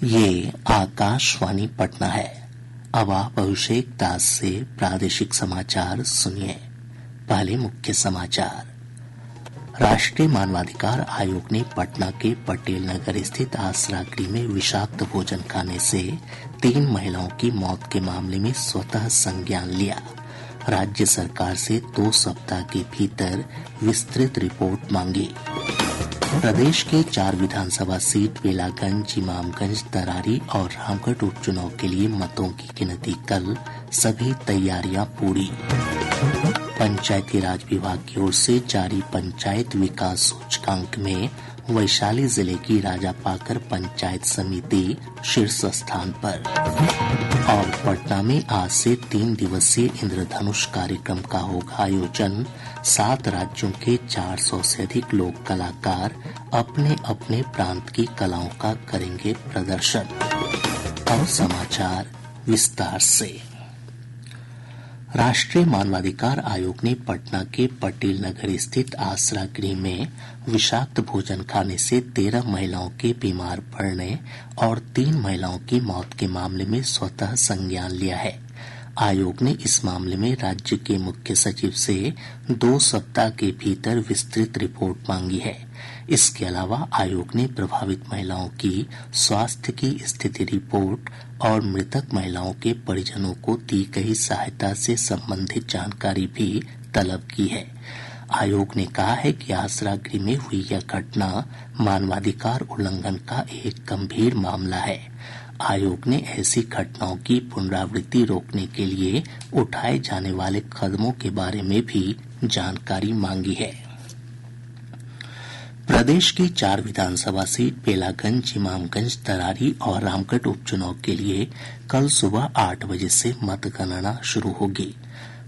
ये आकाशवाणी पटना है। अब आप अभिषेक दास से प्रादेशिक समाचार सुनिए। पहले मुख्य समाचार। राष्ट्रीय मानवाधिकार आयोग ने पटना के पटेल नगर स्थित आसरा गृह में विषाक्त भोजन खाने से 3 महिलाओं की मौत के मामले में स्वतः संज्ञान लिया। राज्य सरकार से 2 सप्ताह के भीतर विस्तृत रिपोर्ट मांगी। प्रदेश के 4 विधानसभा सीट बेलागंज, इमामगंज, तरारी और रामगढ़ उपचुनाव के लिए मतों की गिनती कल, सभी तैयारियां पूरी। पंचायती राज विभाग की ओर से जारी पंचायत विकास सूचकांक में वैशाली जिले की राजापाकर पंचायत समिति शीर्ष स्थान पर। और पटना में आज से 3 दिवसीय इंद्रधनुष कार्यक्रम का होगा आयोजन। 7 राज्यों के 400 से अधिक लोक कलाकार अपने अपने प्रांत की कलाओं का करेंगे प्रदर्शन। और समाचार विस्तार से। राष्ट्रीय मानवाधिकार आयोग ने पटना के पटेल नगर स्थित आसरा गृह में विषाक्त भोजन खाने से 13 महिलाओं के बीमार पड़ने और 3 महिलाओं की मौत के मामले में स्वतः संज्ञान लिया है। आयोग ने इस मामले में राज्य के मुख्य सचिव से 2 सप्ताह के भीतर विस्तृत रिपोर्ट मांगी है। इसके अलावा आयोग ने प्रभावित महिलाओं की स्वास्थ्य की स्थिति रिपोर्ट और मृतक महिलाओं के परिजनों को दी गई सहायता से संबंधित जानकारी भी तलब की है। आयोग ने कहा है कि आसरा गृह में हुई यह घटना मानवाधिकार उल्लंघन का एक गंभीर मामला है। आयोग ने ऐसी घटनाओं की पुनरावृत्ति रोकने के लिए उठाए जाने वाले कदमों के बारे में भी जानकारी मांगी है। प्रदेश की 4 विधानसभा सीट बेलागंज, इमामगंज, तरारी और रामगढ़ उपचुनाव के लिए कल सुबह 8 बजे से मतगणना शुरू होगी।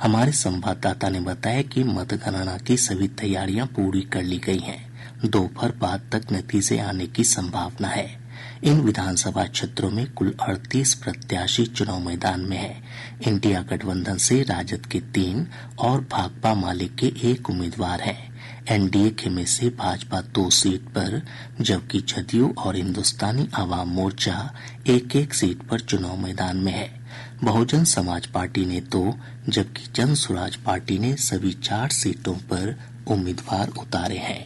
हमारे संवाददाता ने बताया कि मतगणना की सभी तैयारियां पूरी कर ली गई हैं। दोपहर बाद तक नतीजे आने की संभावना है। इन विधानसभा क्षेत्रों में कुल 38 प्रत्याशी चुनाव मैदान में हैं। इंडिया गठबंधन से राजद के 3 और भाकपा माले के 1 उम्मीदवार हैं। एनडीए खेमे से भाजपा 2 सीट पर, जबकि जदयू और हिंदुस्तानी आवाम मोर्चा 1-1 सीट पर चुनाव मैदान में है। बहुजन समाज पार्टी ने 2, जबकि जन स्वराज पार्टी ने सभी 4 सीटों पर उम्मीदवार उतारे हैं।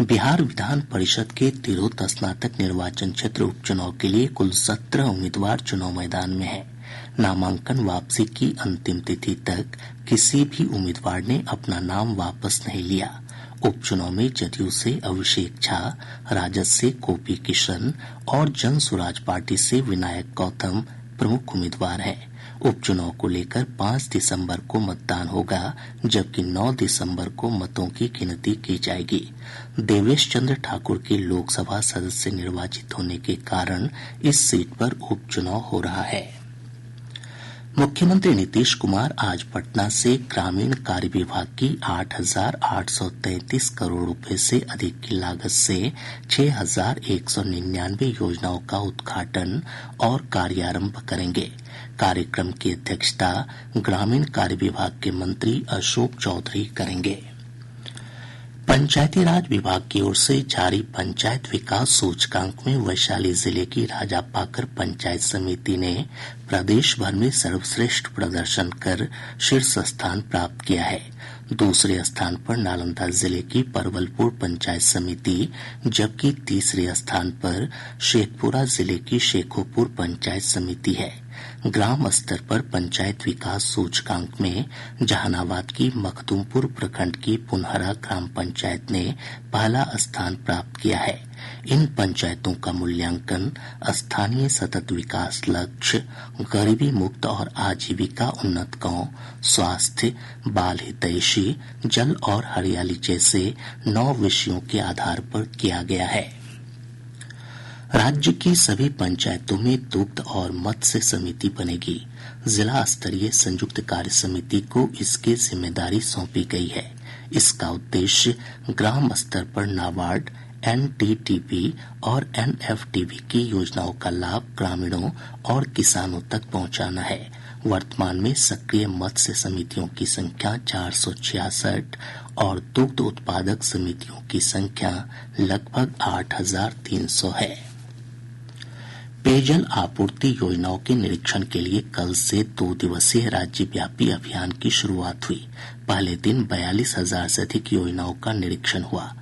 बिहार विधान परिषद के तिरहुत स्नातक निर्वाचन क्षेत्र उपचुनाव के लिए कुल 17 उम्मीदवार चुनाव मैदान में हैं। नामांकन वापसी की अंतिम तिथि तक किसी भी उम्मीदवार ने अपना नाम वापस नहीं लिया। उपचुनाव में जदयू से अभिषेक झा, राजद से गोपी किशन और जन स्वराज पार्टी से विनायक गौतम प्रमुख उम्मीदवार हैं। उपचुनाव को लेकर 5 दिसंबर को मतदान होगा, जबकि 9 दिसंबर को मतों की गिनती की जाएगी। देवेश चंद्र ठाकुर के लोकसभा सदस्य निर्वाचित होने के कारण इस सीट पर उपचुनाव हो रहा है। मुख्यमंत्री नीतीश कुमार आज पटना से ग्रामीण कार्य विभाग की 8,833 करोड़ रुपए से अधिक की लागत से 6,199 योजनाओं का उद्घाटन और कार्यारंभ करेंगे। कार्यक्रम की अध्यक्षता ग्रामीण कार्य विभाग के मंत्री अशोक चौधरी करेंगे। पंचायती राज विभाग की ओर से जारी पंचायत विकास सूचकांक में वैशाली जिले की राजापाकर पंचायत समिति ने प्रदेश भर में सर्वश्रेष्ठ प्रदर्शन कर शीर्ष स्थान प्राप्त किया है। दूसरे स्थान पर नालंदा जिले की परवलपुर पंचायत समिति, जबकि तीसरे स्थान पर शेखपुरा जिले की शेखोपुर पंचायत समिति है। ग्राम स्तर पर पंचायत विकास सूचकांक में जहानाबाद की मखदूमपुर प्रखंड की पुनहरा ग्राम पंचायत ने पहला स्थान प्राप्त किया है। इन पंचायतों का मूल्यांकन स्थानीय सतत विकास लक्ष्य, गरीबी मुक्त और आजीविका उन्नत गांव, स्वास्थ्य, बाल हितैषी, जल और हरियाली जैसे 9 विषयों के आधार पर किया गया है। राज्य की सभी पंचायतों में दुग्ध और मत्स्य समिति बनेगी। जिला स्तरीय संयुक्त कार्य समिति को इसकी जिम्मेदारी सौंपी गई है। इसका उद्देश्य ग्राम स्तर पर नाबार्ड, एनटीटीपी और एनएफटीबी की योजनाओं का लाभ ग्रामीणों और किसानों तक पहुंचाना है। वर्तमान में सक्रिय मत्स्य समितियों की संख्या 466 और दुग्ध उत्पादक समितियों की संख्या लगभग 8,300 है। पेयजल आपूर्ति योजनाओं के निरीक्षण के लिए कल से 2 दिवसीय राज्यव्यापी अभियान की शुरुआत हुई। पहले दिन 42,000 से अधिक योजनाओं का निरीक्षण हुआ।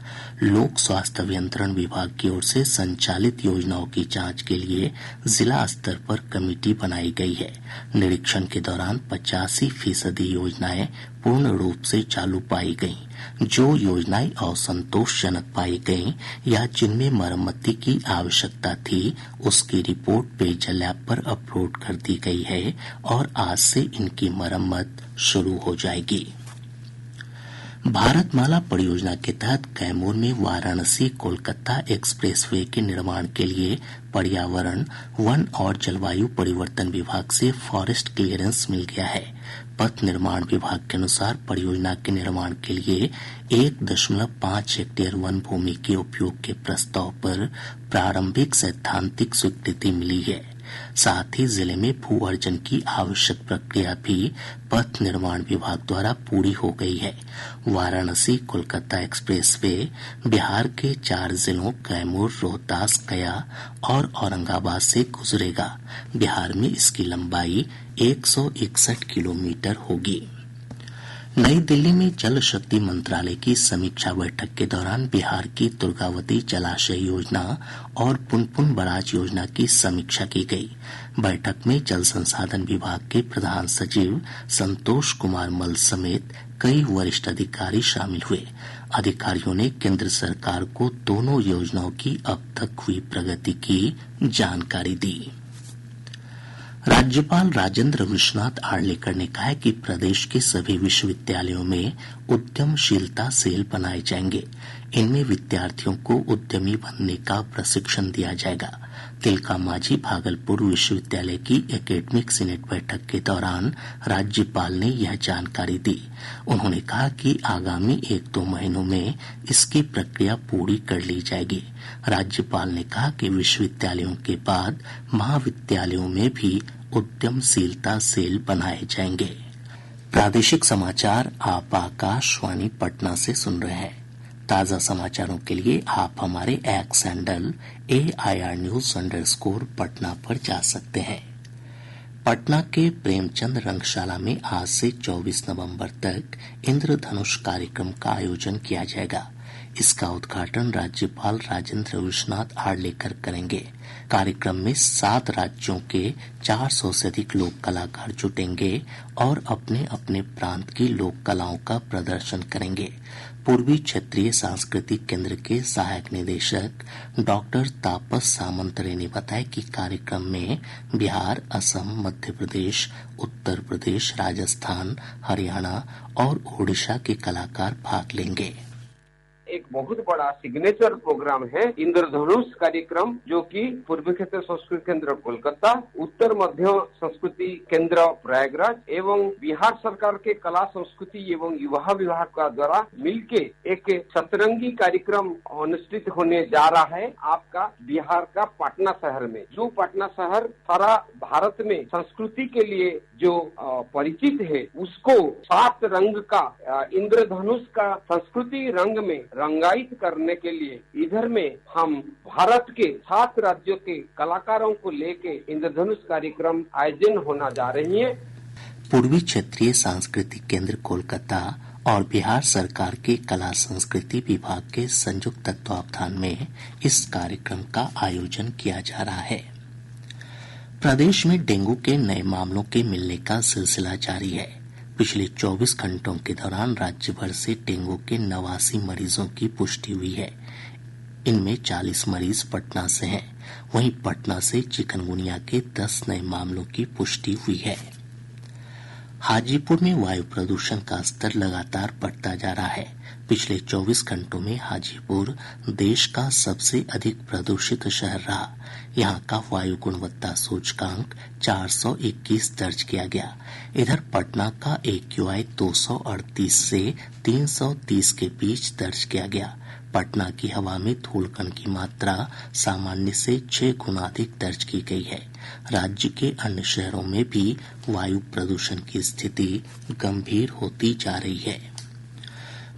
लोक स्वास्थ्य अभियंत्रण विभाग की ओर से संचालित योजनाओं की जांच के लिए जिला स्तर पर कमेटी बनाई गई है। निरीक्षण के दौरान 85% योजनाएं पूर्ण रूप से चालू पाई गईं। जो योजनाएं असंतोषजनक पाई गईं या जिनमें मरम्मती की आवश्यकता थी, उसकी रिपोर्ट पेयजल ऐप पर अपलोड कर दी गई है और आज से इनकी मरम्मत शुरू हो जाएगी। भारतमाला परियोजना के तहत कैमूर में वाराणसी कोलकाता एक्सप्रेसवे के निर्माण के लिए पर्यावरण, वन और जलवायु परिवर्तन विभाग से फॉरेस्ट क्लियरेंस मिल गया है। पथ निर्माण विभाग के अनुसार परियोजना के निर्माण के लिए 1.5 हेक्टेयर वन भूमि के उपयोग के प्रस्ताव पर प्रारंभिक सैद्धांतिक स्वीकृति मिली है। साथ ही जिले में भू अर्जन की आवश्यक प्रक्रिया भी पथ निर्माण विभाग द्वारा पूरी हो गई है। वाराणसी कोलकाता एक्सप्रेसवे बिहार के 4 जिलों कैमूर, रोहतास, गया और औरंगाबाद से गुजरेगा। बिहार में इसकी लंबाई 161 किलोमीटर होगी। नई दिल्ली में जल शक्ति मंत्रालय की समीक्षा बैठक के दौरान बिहार की दुर्गावती जलाशय योजना और पुनपुन बराज योजना की समीक्षा की गई। बैठक में जल संसाधन विभाग के प्रधान सचिव संतोष कुमार मल समेत कई वरिष्ठ अधिकारी शामिल हुए। अधिकारियों ने केंद्र सरकार को दोनों योजनाओं की अब तक हुई प्रगति की जानकारी दी। राज्यपाल राजेंद्र विश्वनाथ आर्लेकर ने कहा है कि प्रदेश के सभी विश्वविद्यालयों में उद्यमशीलता सेल बनाए जाएंगे। इनमें विद्यार्थियों को उद्यमी बनने का प्रशिक्षण दिया जाएगा। तिलका मांझी भागलपुर विश्वविद्यालय की एकेडमिक सीनेट बैठक के दौरान राज्यपाल ने यह जानकारी दी। उन्होंने कहा कि आगामी 1-2 महीनों में इसकी प्रक्रिया पूरी कर ली जाएगी। राज्यपाल ने कहा कि विश्वविद्यालयों के बाद महाविद्यालयों में भी उद्यमशीलता सेल बनाए जाएंगे। प्रादेशिक समाचार आप आकाशवाणी पटना से सुन रहे हैं। ताज़ा समाचारों के लिए आप हमारे x handle AIR News_ Patna पर जा सकते हैं। पटना के प्रेमचंद रंगशाला में आज से 24 नवंबर तक इंद्रधनुष कार्यक्रम का आयोजन किया जाएगा। इसका उद्घाटन राज्यपाल राजेंद्र विश्वनाथ आर्लेकर करेंगे। कार्यक्रम में 7 राज्यों के 400 से अधिक लोक कलाकार जुटेंगे और अपने अपने प्रांत की लोक कलाओं का प्रदर्शन करेंगे। पूर्वी क्षेत्रीय सांस्कृतिक केंद्र के सहायक निदेशक डॉक्टर तापस सामंतरे ने बताया कि कार्यक्रम में बिहार, असम, मध्य प्रदेश, उत्तर प्रदेश, राजस्थान, हरियाणा और ओडिशा के कलाकार भाग लेंगे। एक बहुत बड़ा सिग्नेचर प्रोग्राम है इंद्रधनुष कार्यक्रम, जो कि पूर्वी क्षेत्र संस्कृति केंद्र कोलकाता, उत्तर मध्य संस्कृति केंद्र प्रयागराज एवं बिहार सरकार के कला संस्कृति एवं युवा विभाग का द्वारा मिलके एक सतरंगी कार्यक्रम अनुष्ठित होने जा रहा है आपका बिहार का पटना शहर में। जो पटना शहर सारा भारत में संस्कृति के लिए जो परिचित है, उसको 7 रंग का इंद्रधनुष का संस्कृति रंग में रंगायित करने के लिए इधर में हम भारत के 7 राज्यों के कलाकारों को लेके इंद्रधनुष कार्यक्रम आयोजन होना जा रही है। पूर्वी क्षेत्रीय सांस्कृतिक केंद्र कोलकाता और बिहार सरकार के कला संस्कृति विभाग के संयुक्त तत्वावधान में इस कार्यक्रम का आयोजन किया जा रहा है। प्रदेश में डेंगू के नए मामलों के मिलने का सिलसिला जारी है। पिछले 24 घंटों के दौरान राज्य भर से डेंगू के 89 मरीजों की पुष्टि हुई है। इनमें 40 मरीज पटना से हैं। वहीं पटना से चिकनगुनिया के 10 नए मामलों की पुष्टि हुई है। हाजीपुर में वायु प्रदूषण का स्तर लगातार बढ़ता जा रहा है। पिछले 24 घंटों में हाजीपुर देश का सबसे अधिक प्रदूषित शहर रहा। यहां का वायु गुणवत्ता सूचकांक 421 दर्ज किया गया। इधर पटना का AQI 238 से 330 के बीच दर्ज किया गया। पटना की हवा में धूलकण की मात्रा सामान्य से 6 गुना अधिक दर्ज की गई है। राज्य के अन्य शहरों में भी वायु प्रदूषण की स्थिति गंभीर होती जा रही है।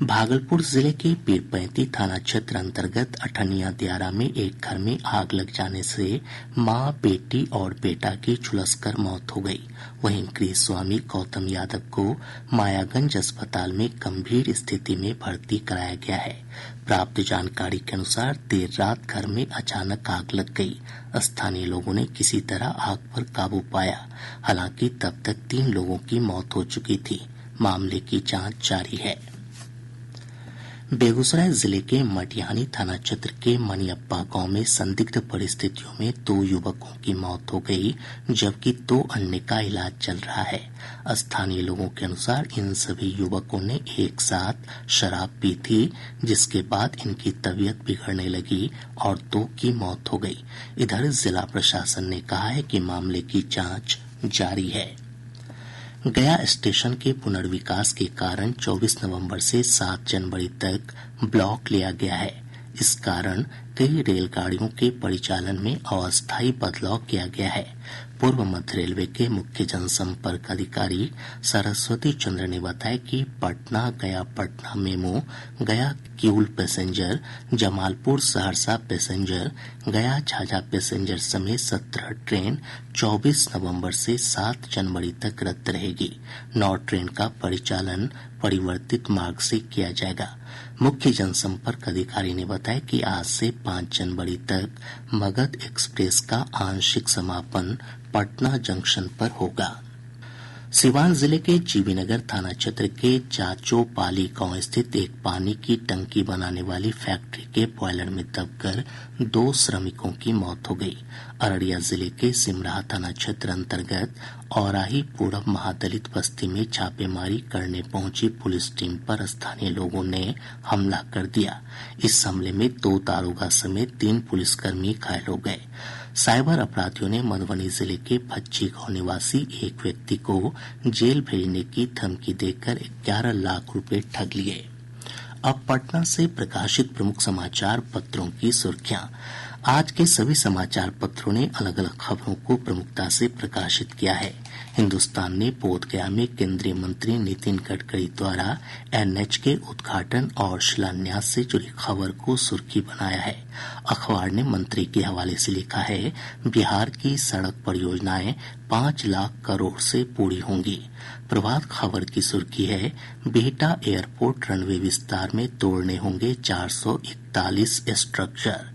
भागलपुर जिले के पीरपैंती थाना क्षेत्र अंतर्गत अठनिया दियारा में एक घर में आग लग जाने से मां, बेटी और बेटा की झुलसकर मौत हो गई। वहीं गृह स्वामी गौतम यादव को मायागंज अस्पताल में गंभीर स्थिति में भर्ती कराया गया है। प्राप्त जानकारी के अनुसार देर रात घर में अचानक आग लग गई। स्थानीय लोगों ने किसी तरह आग पर काबू पाया। हालांकि तब तक 3 लोगों की मौत हो चुकी थी। मामले की जांच जारी है। बेगूसराय जिले के मटिहानी थाना क्षेत्र के मनियप्पा गांव में संदिग्ध परिस्थितियों में 2 युवकों की मौत हो गई, जबकि 2 अन्य का इलाज चल रहा है। स्थानीय लोगों के अनुसार इन सभी युवकों ने एक साथ शराब पी थी, जिसके बाद इनकी तबीयत बिगड़ने लगी और 2 की मौत हो गई। इधर जिला प्रशासन ने कहा है कि मामले की जांच जारी है। गया स्टेशन के पुनर्विकास के कारण 24 नवंबर से 7 जनवरी तक ब्लॉक लिया गया है। इस कारण कई रेलगाड़ियों के परिचालन में अस्थायी बदलाव किया गया है। पूर्व मध्य रेलवे के मुख्य जनसंपर्क अधिकारी सरस्वती चंद्र ने बताया कि पटना गया पटना मेमो, गया किऊल पैसेंजर, जमालपुर सहरसा पैसेंजर, गया झाझा पैसेंजर समेत 17 ट्रेन 24 नवंबर से 7 जनवरी तक रद्द रहेगी। 9 ट्रेन का परिचालन परिवर्तित मार्ग से किया जाएगा। मुख्य जनसंपर्क अधिकारी ने बताया कि आज से 5 जनवरी तक मगध एक्सप्रेस का आंशिक समापन पटना जंक्शन पर होगा। सिवान जिले के जीबीनगर थाना क्षेत्र के चाचो पाली गांव स्थित एक पानी की टंकी बनाने वाली फैक्ट्री के बॉयलर में दबकर 2 श्रमिकों की मौत हो गई। अररिया जिले के सिमराहा थाना क्षेत्र अंतर्गत औराही पूरब महादलित बस्ती में छापेमारी करने पहुंची पुलिस टीम पर स्थानीय लोगों ने हमला कर दिया। इस हमले में 2 दारोगा समेत 3 पुलिसकर्मी घायल हो गए। साइबर अपराधियों ने मधुबनी जिले के भज्जी गांव निवासी एक व्यक्ति को जेल भेजने की धमकी देकर 11 लाख रुपए ठग लिए। अब पटना से प्रकाशित प्रमुख समाचार पत्रों की सुर्खियां। आज के सभी समाचार पत्रों ने अलग अलग खबरों को प्रमुखता से प्रकाशित किया है। हिन्दुस्तान ने बोधगया में केंद्रीय मंत्री नितिन गडकरी द्वारा NH के उद्घाटन और शिलान्यास से जुड़ी खबर को सुर्खी बनाया है। अखबार ने मंत्री के हवाले से लिखा है, बिहार की सड़क परियोजनाएं 5 लाख करोड़ से पूरी होंगी। प्रभात खबर की सुर्खी है, बिहटा एयरपोर्ट रनवे विस्तार में तोड़ने होंगे 441 स्ट्रक्चर।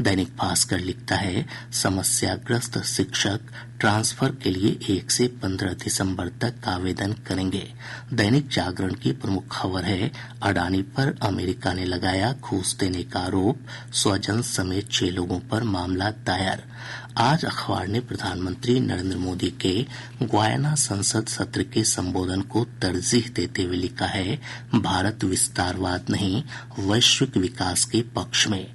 दैनिक भास्कर लिखता है, समस्याग्रस्त शिक्षक ट्रांसफर के लिए 1 से 15 दिसंबर तक आवेदन करेंगे। दैनिक जागरण की प्रमुख खबर है, अडानी पर अमेरिका ने लगाया घूस देने का आरोप, स्वजन समेत 6 लोगों पर मामला दायर। आज अखबार ने प्रधानमंत्री नरेंद्र मोदी के गुयाना संसद सत्र के संबोधन को तरजीह देते हुए लिखा है, भारत विस्तारवाद नहीं वैश्विक विकास के पक्ष में।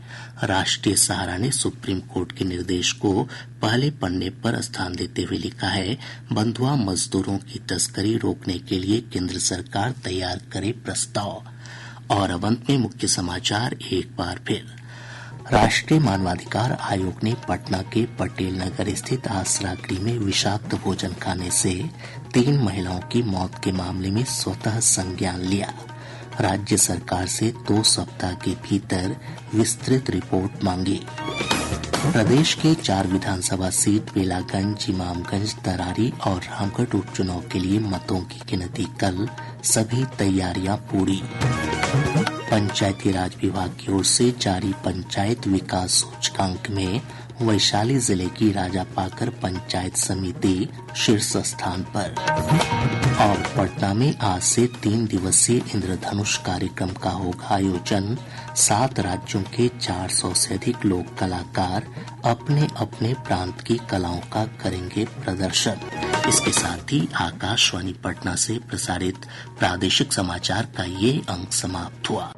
राष्ट्रीय सहारा ने सुप्रीम कोर्ट के निर्देश को पहले पन्ने पर स्थान देते हुए लिखा है, बंधुआ मजदूरों की तस्करी रोकने के लिए केंद्र सरकार तैयार करे प्रस्ताव। और अब अंत में मुख्य समाचार एक बार फिर। राष्ट्रीय मानवाधिकार आयोग ने पटना के पटेल नगर स्थित आसरा गृह में विषाक्त भोजन खाने से 3 महिलाओं की मौत के मामले में स्वतः संज्ञान लिया। राज्य सरकार से 2 सप्ताह के भीतर विस्तृत रिपोर्ट मांगी। प्रदेश के 4 विधानसभा सीट बेलागंज, इमामगंज, तरारी और रामगढ़ उपचुनाव के लिए मतों की गिनती कल, सभी तैयारियां पूरी। पंचायती राज विभाग की ओर से जारी पंचायत विकास सूचकांक में वैशाली जिले की राजापाकर पंचायत समिति शीर्ष स्थान पर। और पटना में आज से 3 दिवसीय इंद्रधनुष कार्यक्रम का होगा आयोजन। 7 राज्यों के 400 से अधिक लोक कलाकार अपने अपने प्रांत की कलाओं का करेंगे प्रदर्शन। इसके साथ ही आकाशवाणी पटना से प्रसारित प्रादेशिक समाचार का ये अंक समाप्त हुआ।